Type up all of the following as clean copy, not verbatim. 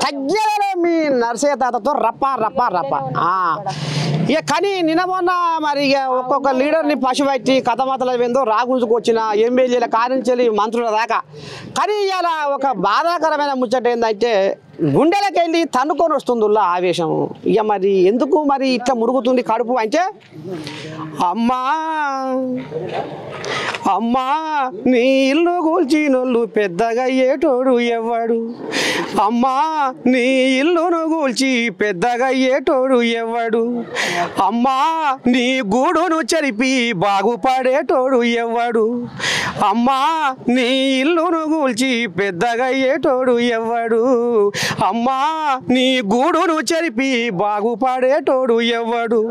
తగ్గలే మీ నర్సయ్య తాతతో రప్ప రప్ప రప్ప ఇక కానీ నిన్న మొన్న మరి ఇక ఒక్కొక్క లీడర్ని పశువట్టి కథమతలు ఏందో రాగుంచుకొచ్చిన ఎమ్మెల్యేల కానించాలి మంత్రుల దాకా కానీ ఇవాళ ఒక బాధాకరమైన ముచ్చట ఏంటంటే గుండెలకు వెళ్ళి తన్నుకొని వస్తుందిలా ఆవేశం ఇక మరి ఎందుకు మరి ఇట్లా మురుగుతుంది కడుపు అంటే అమ్మా అమ్మా నీ ఇల్లు కూల్చినోళ్ళు పెద్దగా అయ్యేటోడు ఎవ్వడు అమ్మా నీ ఇల్లును కూల్చి పెద్దగా అయ్యేటోడు ఎవ్వడు అమ్మా నీ గూడును చెరిపి బాగుపడేటోడు ఎవ్వడు అమ్మా నీ ఇల్లును కూల్చి పెద్దగా అయ్యేటోడు ఎవ్వడు అమ్మా నీ గూడును చెరిపి బాగుపడేటోడు ఎవ్వడు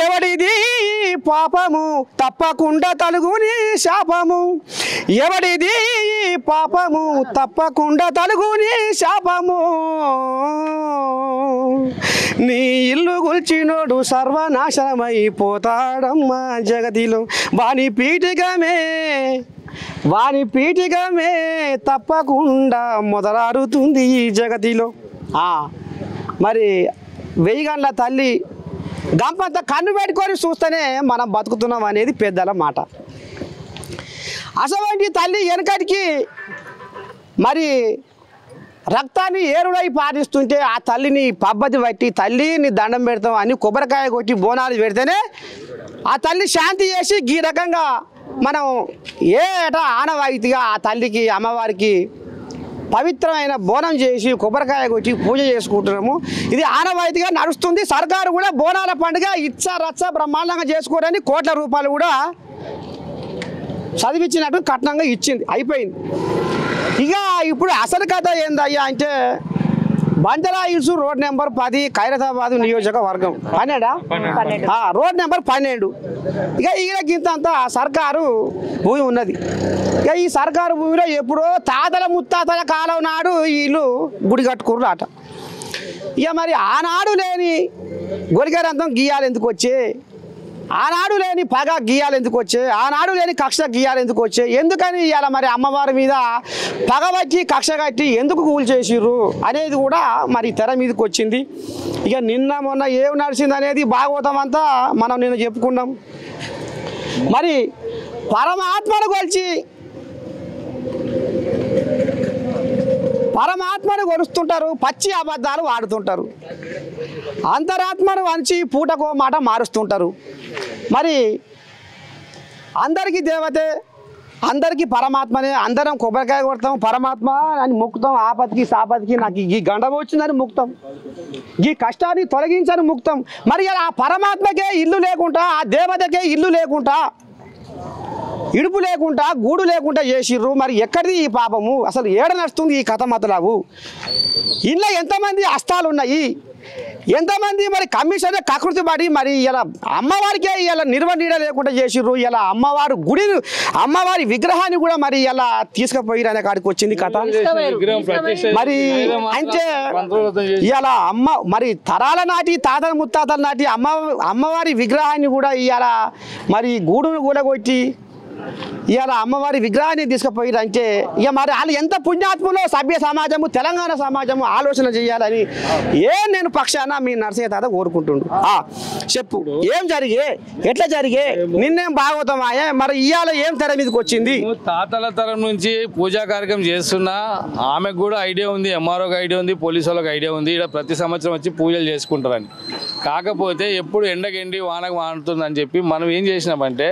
ఎవడిది పాపము తప్పకుండా తలుగుని శాపము ఎవడిది పాపము తప్పకుండా తలుగుని శాపము నీ ఇల్లు గుల్చినోడు సర్వనాశనమైపోతాడమ్మా జగతిలో వాని పీఠికమే తప్పకుండా మొదలాడుతుంది ఈ జగతిలో మరి 1000 గంటల తల్లి గంపంత కన్ను పెట్టుకొని చూస్తేనే మనం బతుకుతున్నాం అనేది పెద్దల మాట అసలు తల్లి వెనకటికి మరి రక్తాన్ని ఏరుడై పాటిస్తుంటే ఆ తల్లిని పద్ధతి బట్టి తల్లిని దండం పెడతాం అని కొబ్బరికాయ కొట్టి బోనాలు పెడితేనే ఆ తల్లి శాంతి చేసి ఈ రకంగా మనం ఏటా ఆనవాయితీగా ఆ తల్లికి అమ్మవారికి పవిత్రమైన బోనం చేసి కొబ్బరికాయ కొట్టి పూజ చేసుకుంటున్నాము ఇది ఆనవాయితీగా నడుస్తుంది సర్కారు కూడా బోనాల పండుగ రచ్చ బ్రహ్మాండంగా చేసుకోవడానికి కోట్ల రూపాయలు కూడా చదివించినట్టు కట్నంగా ఇచ్చింది అయిపోయింది ఇక ఇప్పుడు అసలు కథ ఏందయ్యా అంటే Banjara hills road number 10 Khairatabad నియోజకవర్గం 12 రోడ్ నెంబర్ 12 ఇక ఈయనకింతంత సర్కారు భూమి ఉన్నది ఇక ఈ సర్కారు భూమిలో ఎప్పుడో తాతల ముత్తాతల కాలం నాడు వీళ్ళు గుడి కట్టుకుర్రు అట ఇక మరి ఆనాడు లేని గొలిగారంతం గీయాలు ఎందుకు వచ్చే ఆనాడు లేని పగ గీయాలు ఎందుకు వచ్చే ఆనాడు లేని కక్ష గీయాలు ఎందుకు వచ్చే ఎందుకని ఇవాళ మరి అమ్మవారి మీద పగ వచ్చి కక్ష కట్టి ఎందుకు కూల్చేసిర్రు అనేది కూడా మరి తెర మీదకి వచ్చింది ఇక నిన్న మొన్న ఏం నడిచింది అనేది భాగవతం అంతా మనం నిన్న చెప్పుకున్నాం మరి పరమాత్మను కొలుస్తుంటారు పచ్చి అబద్ధాలు వాడుతుంటారు అంతరాత్మను వంచి పూటకో మాట మారుస్తుంటారు మరి అందరికీ దేవతే అందరికీ పరమాత్మనే అందరం కొబ్బరికాయ కొడతాం పరమాత్మ అని మొక్కుతాం ఆపత్తికి సాపత్తికి నాకు ఈ గండం వచ్చిందని మొక్కుతాం ఈ కష్టాన్ని తొలగించని మొక్కుతాం మరి ఆ పరమాత్మకే ఇల్లు లేకుండా ఆ దేవతకే ఇల్లు లేకుండా ఇడుపు లేకుండా గూడు లేకుండా చేసిర్రు మరి ఎక్కడిది ఈ పాపము అసలు ఏడ నడుస్తుంది ఈ కథ మతలావు ఇంట్లో ఎంతమంది హస్తాలు ఉన్నాయి ఎంతమంది మరి కమిషన్ కకృతి పడి మరి ఇలా అమ్మవారికే ఇలా నిర్వహణ లేకుండా చేసిర్రు ఇలా అమ్మవారు గుడి అమ్మవారి విగ్రహాన్ని కూడా మరి ఇలా తీసుకుపోయిరు అనే కాడికి వచ్చింది కథ మరి అంటే ఇలా అమ్మ మరి తరాల నాటి తాతల ముత్తాతల నాటి అమ్మవారి విగ్రహాన్ని కూడా ఇలా మరి గూడును కూడగొట్టి ఇవాళ అమ్మవారి విగ్రహాన్ని తీసుకుపోయారు అంటే ఇక మరి వాళ్ళు ఎంత పుణ్యాత్మలో సభ్య సమాజము తెలంగాణ సమాజము ఆలోచన చేయాలని నేను పక్షాన మీ నర్సయ్య తాత కోరుకుంటుండు చెప్పు ఏం జరిగే ఎట్లా జరిగే నిన్నేం భాగవతమాయే మరి ఇవాళ ఏం తెర మీదకి వచ్చింది తాతల తరం నుంచి పూజా కార్యక్రమం చేస్తున్నా ఆమెకు కూడా ఐడియా ఉంది ఎంఆర్ఓకి ఐడియా ఉంది పోలీసు వాళ్ళకి ఐడియా ఉంది ఇక్కడ ప్రతి సంవత్సరం వచ్చి పూజలు చేసుకుంటారని కాకపోతే ఎప్పుడు ఎండకెండి వానకు వాడుతుందని చెప్పి మనం ఏం చేసినామంటే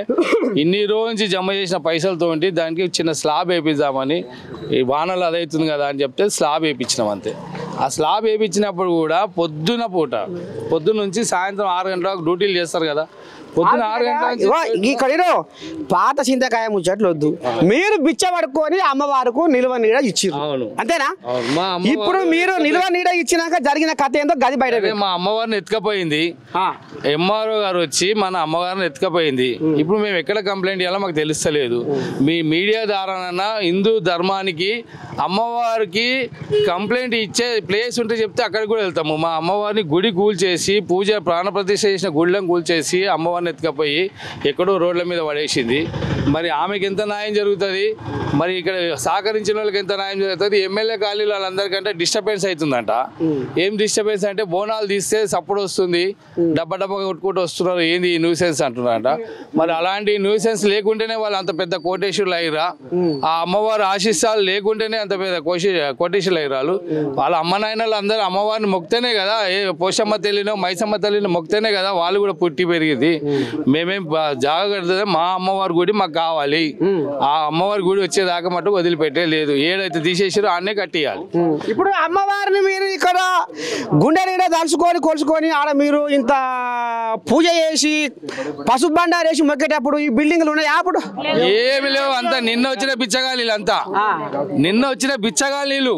ఇన్ని రోజు నుంచి జమ చేసిన పైసలతో దానికి చిన్న స్లాబ్ వేపిద్దామని ఈ వానలు అదవుతుంది కదా అని చెప్తే స్లాబ్ వేయించినాం అంతే ఆ స్లాబ్ వేయించినప్పుడు కూడా పొద్దున్న నుంచి సాయంత్రం 6 గంటలకు డ్యూటీలు చేస్తారు కదా పొద్దున 6 గంటలకు ఇక్కడ పాత చింతకాయ ముచ్చట్లు వద్దు మీరు బిచ్చ పడుకొని అమ్మవారికి నిల్వ నీడ ఇచ్చిర్రు అంతేనా ఇప్పుడు మీరు నిల్వ నీడ ఇచ్చినాక జరిగిన కథ ఏందో గది బయట మా అమ్మవారిని ఎత్తుకపోయింది ఎంఆర్ఓ గారు వచ్చి మన అమ్మవారిని ఎత్తుకపోయింది ఇప్పుడు మేము ఎక్కడ కంప్లైంట్ చేయాలో మాకు తెలుస్తలేదు మీ మీడియా ద్వారా హిందూ ధర్మానికి అమ్మవారికి కంప్లైంట్ ఇచ్చే ప్లేస్ ఉంటే చెప్తే అక్కడికి కూడా వెళ్తాము. మా అమ్మవారిని గుడి కూల్చేసి పూజ ప్రాణప్రతిష్ఠ చేసిన గుళ్ళని కూల్చేసి అమ్మవారిని ఎత్తుకపోయి ఎక్కడో రోడ్ల మీద పడేసింది. మరి ఆమెకి ఎంత న్యాయం జరుగుతుంది, మరి ఇక్కడ సహకరించిన వాళ్ళకి ఎంత న్యాయం జరుగుతుంది? ఎమ్మెల్యే కాలనీలో వాళ్ళందరికంటే డిస్టర్బెన్స్ అవుతుందంట. ఏం డిస్టర్బెన్స్ అంటే బోనాలు తీస్తే సప్పుడు వస్తుంది, డబ్బా కొట్టుకుంటూ వస్తున్నారు, ఏంది న్యూసెన్స్ అంటున్నారంట. మరి అలాంటి న్యూసెన్స్ లేకుంటేనే వాళ్ళు అంత పెద్ద కోటేశ్వరులు అయ్యారా? ఆ అమ్మవారు ఆశీస్సాలు లేకుంటేనే అంత పెద్ద కోటేశ్వరులు అయ్యారు. వాళ్ళ అమ్మ నాయనలు అందరూ అమ్మవారిని మొక్తేనే కదా, ఏ పోషమ్మ తల్లినో మైసమ్మ తల్లిని మొక్తేనే కదా వాళ్ళు కూడా పుట్టి పెరిగింది. మేమేం జాగ్రత్త, మా అమ్మవారి గుడి మాకు కావాలి. ఆ అమ్మవారి గుడి వచ్చేదాకా మటు వదిలిపెట్టే లేదు. ఏడైతే తీసేసారో ఆడనే కట్టియాలి. ఇప్పుడు అమ్మవారిని మీరు ఇక్కడ గుండె నిండా దలుచుకొని కొలుచుకొని ఆడ మీరు ఇంత పూజ చేసి పసుపు బండారు వేసి మొక్కేటప్పుడు ఈ బిల్డింగ్లు ఉన్నాయి అప్పుడు ఏమి లేవు. అంతా నిన్న వచ్చిన బిచ్చగాళ్ళు, అంతా నిన్న వచ్చిన బిచ్చగాళ్ళు.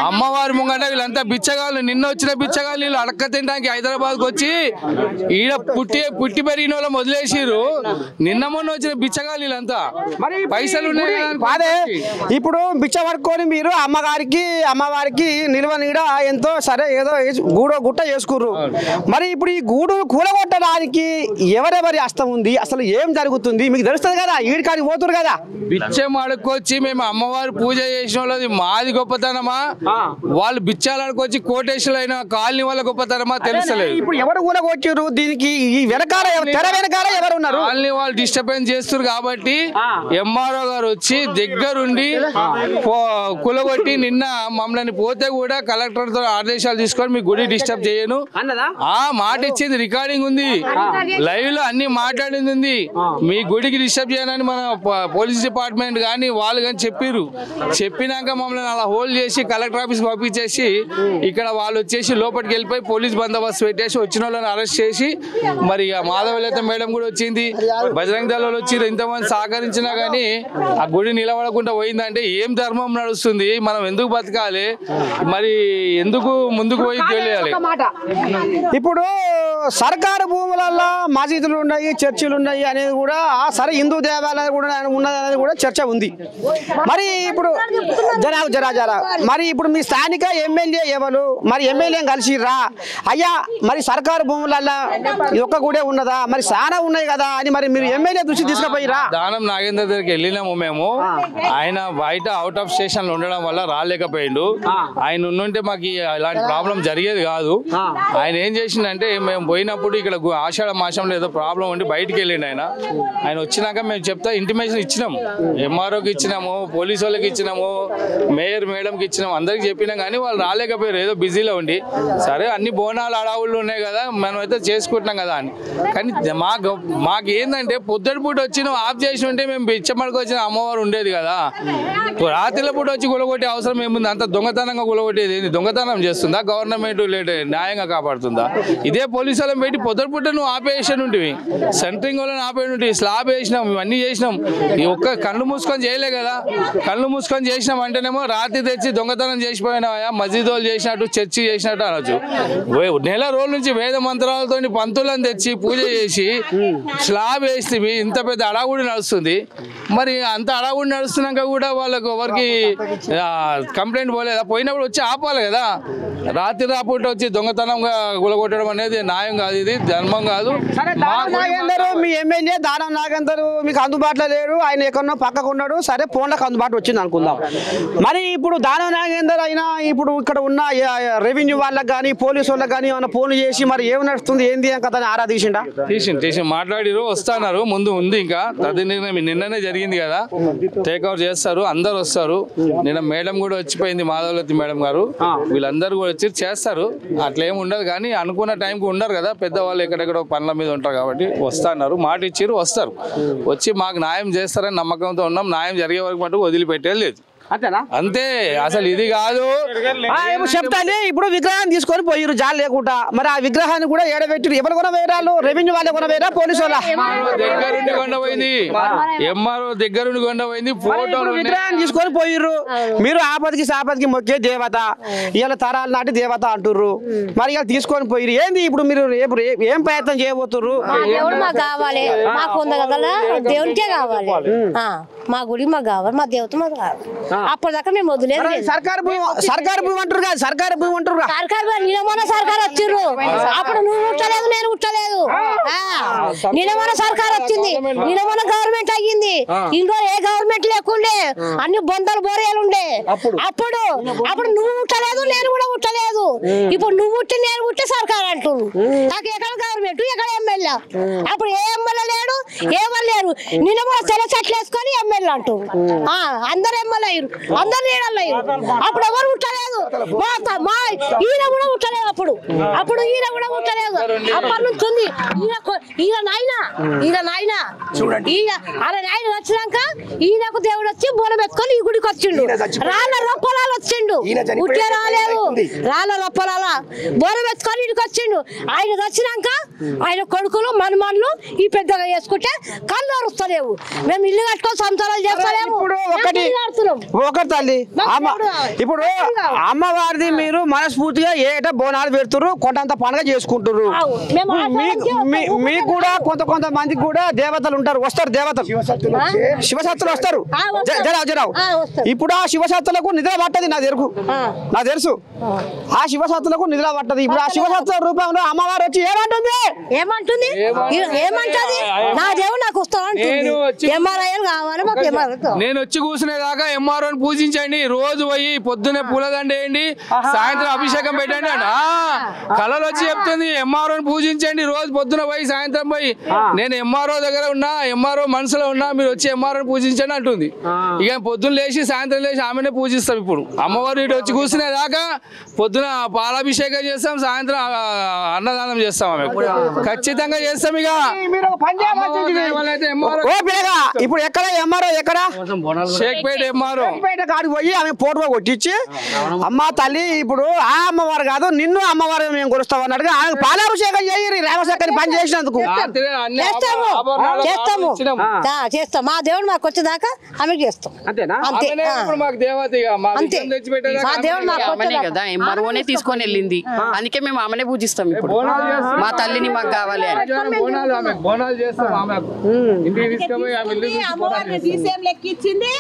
అమ్మవారి ముంగట వీళ్ళంతా బిచ్చగాళ్ళు, నిన్న వచ్చిన బిచ్చగాళ్ళు. అడక్క తినడానికి హైదరాబాద్కి వచ్చి ఈడ పుట్టి పెరిగిన వాళ్ళ వదిలేసిరు. నిన్న మొన్న వచ్చిన బిచ్చగాళ్ళు వీళ్ళంతా. పైసలు అదే ఇప్పుడు బిచ్చ పట్టుకొని మీరు అమ్మవారికి నిల్వ నీడ ఎంతో సరే ఏదో గూడో గుట్ట చేసుకుర్రు. మరి ఇప్పుడు ఈ గూడు కూలగొట్టడానికి ఎవరెవరి హస్తం ఉంది, అసలు ఏం జరుగుతుంది మీకు తెలుస్తుంది కదా, ఈడికాడికి పోతురు కదా. బిచ్చం అడుక్కొచ్చి మేము అమ్మవారి పూజ చేసిన వాళ్ళది మాది గొప్పతనమా, వాళ్ళు బిచ్చాలు అడుకొచ్చి కోటేశ్వరులు అయిన కాలనీ వాళ్ళ గొప్పతనమా తెలుస్తలేదు. ఇప్పుడు ఎవరు కూలగొచ్చారు, దీనికి ఈ వెనకాల తెర వెనకాల ఎవరు ఉన్నారు? కాలనీ వాళ్ళు డిస్టర్బెన్స్ చేస్తారు కాబట్టి ఎంఆర్ఓ గారు వచ్చి దగ్గరుండి కూలగొట్టి నిన్న మమ్మల్ని పోతే కూడా కలెక్టర్ తో ఆదేశాలు తీసుకొని మీ గుడి డిస్టర్బ్ చేయను ఆ మాట ఇచ్చింది. రికార్డింగ్ ఉంది, లైవ్ లో అన్ని మాట్లాడింది ఉంది. మీ గుడికి డిస్టర్బ్ చేయనని మన పోలీస్ డిపార్ట్మెంట్ కానీ వాళ్ళు కానీ చెప్పారు. చెప్పినాక మమ్మల్ని అలా హోల్డ్ చేసి కలెక్టర్ ఆఫీస్ పంపించేసి ఇక్కడ వాళ్ళు వచ్చేసి లోపలికి వెళ్ళిపోయి పోలీస్ బందోబస్తు పెట్టేసి వచ్చిన వాళ్ళని అరెస్ట్ చేసి, మరి మాధవలత మేడం కూడా వచ్చింది, బజరంగ దళ వచ్చి ఇంతమంది సహకరించినా కానీ ఆ గుడి నిలబడకుండా పోయిందంటే ఏం ధర్మం నడుస్తుంది? మనం ఎందుకు బతకాలి? మరి ఎందుకు ముందుకు పోయి తెలియాలి? ఇప్పుడు సర్కారు భూములలో మసీదులు ఉన్నాయి, చర్చిలు ఉన్నాయి అనేది కూడా సరే హిందూ దేవాలయాలు కూడా ఉన్నదనేది కూడా చర్చ ఉంది. మరి ఇప్పుడు జరా మరి ఇప్పుడు మీ స్థానిక ఎమ్మెల్యే ఎవరు, మరి ఎమ్మెల్యే కలిసిర్రా అయ్యా? మరి సర్కారు భూములలో ఒక్క గుడే ఉన్నదా, మరి చాలా ఉన్నాయి కదా అని మరి మీరు ఎమ్మెల్యే దృష్టి తీసుకుపోయిరా? దానం నాగేందర్ దగ్గరికి వెళ్ళినాము మేము. ఆయన బయట అవుట్ ఆఫ్ స్టేషన్ ఉండడం వల్ల రాలేకపోయిండు. ఆయన ఉండుంటే మాకు ఇలాంటి ప్రాబ్లం జరిగేది కాదు. ఆయన ఏం చేసిండంటే మేము పోయినప్పుడు ఇక్కడ ఆషాఢ మాసంలో ఏదో ప్రాబ్లం ఉండి బయటికి వెళ్ళిండు. ఆయన వచ్చినాక మేము చెప్తా ఇంటిమేషన్ ఇచ్చినాము, ఎంఆర్ఓకి ఇచ్చినాము, పోలీసు వాళ్ళకి ఇచ్చినాము, మేయర్ మేడంకి ఇచ్చినాము, అందరికి చెప్పినాం. కానీ వాళ్ళు రాలేకపోయారు, ఏదో బిజీలో ఉండి. సరే అన్ని బోనాలు అడావుళ్ళు ఉన్నాయి కదా, మనం అయితే చేసుకుంటున్నాం కదా అని. కానీ మాకు ఏంటంటే పొద్దుటి పూట వచ్చి నువ్వు ఆఫ్ చేసి ఉంటే మేము బిచ్చమడికి వచ్చిన అమ్మవారు ఉండేది కదా. రాత్రిల పూట వచ్చి గులగొట్టే అవసరం ఏముంది? అంత దొంగతనంగా గులగొట్టేది దొంగతనం చేస్తుందా గవర్నమెంట్? న్యాయంగా కాపాడుతుందా? ఇదే పోలీసు వాళ్ళని పెట్టి పొద్దుటి పూట నువ్వు ఆపేషన్ ఉంటుంది, సెంటరింగ్ వాళ్ళని ఆపేసి ఉంటుంది, స్లాబ్ వేసినాం, ఇవన్నీ చేసినాం. ఈ ఒక్క కళ్ళు మూసుకొని చేయలే కదా. కళ్ళు మూసుకొని చేసినాం అంటేనేమో రాత్రి తెచ్చి దొంగతనం చేసిపోయినాయా, మసీదు వాళ్ళు చేసినట్టు, చర్చి చేసినట్టు అనొచ్చు. నెల రోజుల నుంచి వేద మంత్రాలతో పంతులను తెచ్చి పూజ చేసి స్లాబ్ వేసి ఇంత పెద్ద అడాగుడి నడుస్తుంది. మరి అంత అడాగుడి నడుస్తున్నాక కూడా వాళ్ళకు ఎవరికి కంప్లైంట్ పోలేదా? పోయినప్పుడు వచ్చి ఆపాలి కదా. రాత్రి రాపూట వచ్చి దొంగతనంగా గులగొట్టడం అనేది న్యాయం కాదు, ఇది ధర్మం కాదు. మీ ఎమ్మెల్యే దానం నాగేందర్ మీకు అందుబాటులో లేరు, ఆయన ఎక్కడో పక్కకు ఉన్నాడు. సరే ఫోన్లకు అందుబాటు వచ్చింది అనుకుందాం. మరి ఇప్పుడు దానం నాగేందర్ అయినా ఇప్పుడు ఇక్కడ ఉన్న రెవెన్యూ వాళ్ళకి కానీ పోలీసు వాళ్ళకి కానీ ఏమైనా ఫోన్లు చేసి మరి ఏం నడుస్తుంది ఏంది కదా ఆరా తీసిండా? తీసి మాట్లాడిరు, వస్తున్నారు. ముందు ఉంది ఇంకా నిన్ననే జరిగింది కదా, టేక్అవుట్ చేస్తారు, అందరు వస్తారు. నిన్న మేడం కూడా వచ్చిపోయింది, మాధవలతి మేడం గారు, వీళ్ళందరూ కూడా వచ్చి చేస్తారు. అట్లేమి ఉండదు. కానీ అనుకున్న టైంకి ఉండరు కదా, పెద్దవాళ్ళు ఎక్కడెక్కడో పనుల మీద ఉంటారు కాబట్టి వస్తున్నారు. మాట ఇచ్చిరు, వస్తారు. వచ్చి మాకు న్యాయం చేస్తారని నమ్మకంతో ఉన్నాం. న్యాయం జరిగే వరకు మటుకు వదిలిపెట్టేది లేదు. అంతే, అసలు ఇది కాదు చెప్తాను. ఇప్పుడు విగ్రహాన్ని తీసుకొని పోయిరు జాలు లేకుండా, మరి ఆ విగ్రహాన్ని కూడా ఏడబెట్టిరు. ఎవరు కొన వేరాలు? రెవెన్యూ వాళ్ళే కొన వేరా, పోలీసు వాళ్ళ దగ్గరుండి కొండపోయింది, ఎంఆర్ఓ దగ్గరుండి కొండపోయింది. ఫోటోలు విగ్రహాన్ని తీసుకొని పోయిర్రు. మీరు ఆపదికి సాపదికి మొక్కే దేవత, ఇలా తరాల నాటి దేవత అంటుర్రు. మరి ఇలా తీసుకొని పోయిరు. ఏంది ఇప్పుడు మీరు రేపు ఏం ప్రయత్నం చేయబోతుర్రు? దేవుడు మాకు కావాలి, మాకు దేవునికే కావాలి. మా గుడి మాకు కావాలి, మా దేవత మాకు కావాలి. అప్పటిదాకా మేము వదిలేదు. సర్కారు భూమి అంటారు కదా, సర్కారు భూమి అంటారు కదా. సర్కారు నిలమన సర్కారు వచ్చిర్రు, అప్పుడు నువ్వు ఉట్టలేదు నేను ఉట్టలేదు. నిలమన సర్కారు వచ్చింది, నిలమన గవర్నమెంట్ అయ్యింది. ఇందులో ఏ గవర్నమెంట్ లేకుండే, అన్ని బొందలు బోరేలు ఉండే. అప్పుడు నువ్వు ఉట్టలేదు నేను కూడా ఉట్టలేదు. ఇప్పుడు నువ్వు ఉట్టి నేను ఉట్టి సర్కారు అంటున్నారు. నాకు ఎక్కడ గవర్నమెంట్ ఎక్కడ ఎమ్మెల్యే. అప్పుడు ఏ ఎమ్మెల్యే లేడు, ఎవరు లేరు. నిలమన తెల్ల చెట్లు వేసుకొని ఎమ్మెల్యే అంటారు. అందరు ఎమ్మెల్యే అయ్యారు, అందరు లీడర్లు అయ్యారు. అప్పుడు ఎవరు ఉట్టలేదు, మా ఈయన కూడా ఉట్టలేదు. అప్పుడు ఈయన కూడా ఉట్టలేదు. అప్పటి నుంచి ఉంది ఈయన నాయన అలా నాయన వచ్చినాక ఈయనకు దేవుడు వచ్చి బోనం పెట్టుకొని ఈ గుడికి వచ్చిండు. రాళ్ళ రప్పలాలు వచ్చిండు, ఉట్టే రాలేదు. రాళ్ళ రప్పలాల బోనం పెట్టుకొని ఇంటికి వచ్చిండు. ఆయన వచ్చినాక ఆయన కొడుకులు మనమన్లు ఈ పెద్దగా చేసుకుంటే కళ్ళు అరుస్తలేవు. మేము ఇల్లు కట్టుకొని సంసారాలు చేస్తలేము. ఒకటి తల్లి ఇప్పుడు అమ్మవారిది మీరు మనస్ఫూర్తిగా ఏటా బోనాలు పెడుతురు, కొండంత పండుగ చేసుకుంటారు. మీకు కూడా కొంతమందికి కూడా దేవతలు ఉంటారు, వస్తారు దేవతలు, శివశక్తులు వస్తారు. జరావు ఇప్పుడు ఆ శివశక్తులకు నిద్ర పట్టది, నాకు తెలుసు. ఆ శివశక్తులకు నిద్ర పట్టదు. ఇప్పుడు ఆ శివశక్తుల రూపంలో అమ్మవారు వచ్చి ఏమంటుంది నా దేవుడు నాకు నేను వచ్చి కూర్చునేదాకా ఎంఆర్ఓని పూజించండి. రోజు పోయి పొద్దునే పూలదండ వేయండి, సాయంత్రం అభిషేకం పెట్టండి. కళలు వచ్చి చెప్తుంది ఎంఆర్ఓని పూజించండి. రోజు పొద్దున పోయి సాయంత్రం పోయి నేను ఎంఆర్ఓ దగ్గర ఉన్నా, ఎంఆర్ఓ మనసులో ఉన్నా, మీరు వచ్చి ఎంఆర్ఓని పూజించండి అంటుంది. ఇక పొద్దున్న లేచి సాయంత్రం లేచి ఆమెనే పూజిస్తాం. ఇప్పుడు అమ్మవారు ఇటు వచ్చి కూర్చునేదాకా పొద్దున పాలాభిషేకం చేస్తాం, సాయంత్రం అన్నదానం చేస్తాం. ఆమె ఖచ్చితంగా చేస్తాం. ఇక ఇప్పుడు ఎక్కడ ఎంఆర్ఓ ఎక్కడ షేక్పేట ఎంఆర్ఓ కాడికి పోయి ఆమె ఫోటో కొట్టించి అమ్మ తల్లి ఇప్పుడు ఆ అమ్మవారు కాదు నిన్ను అమ్మవారు మేము కొలుస్తాం అన్నట్టుగా ఆమె పాలాభిషేకం చేయరు. రామశేఖర్ పని చేసినందుకు చేస్తాం. మా దేవుడు మాకు వచ్చేదాకా ఆమెకు చేస్తాం. అంతేనా? మాకు దేవత కదా ఎంఆర్ఓనే తీసుకొని వెళ్ళింది. అందుకే మేము ఆమెనే పూజిస్తాం. ఇప్పుడు మా తల్లిని మాకు కావాలి. బోనాలు చేస్తాం. అమ్మవారిని తీసేం లెక్కిచ్చింది.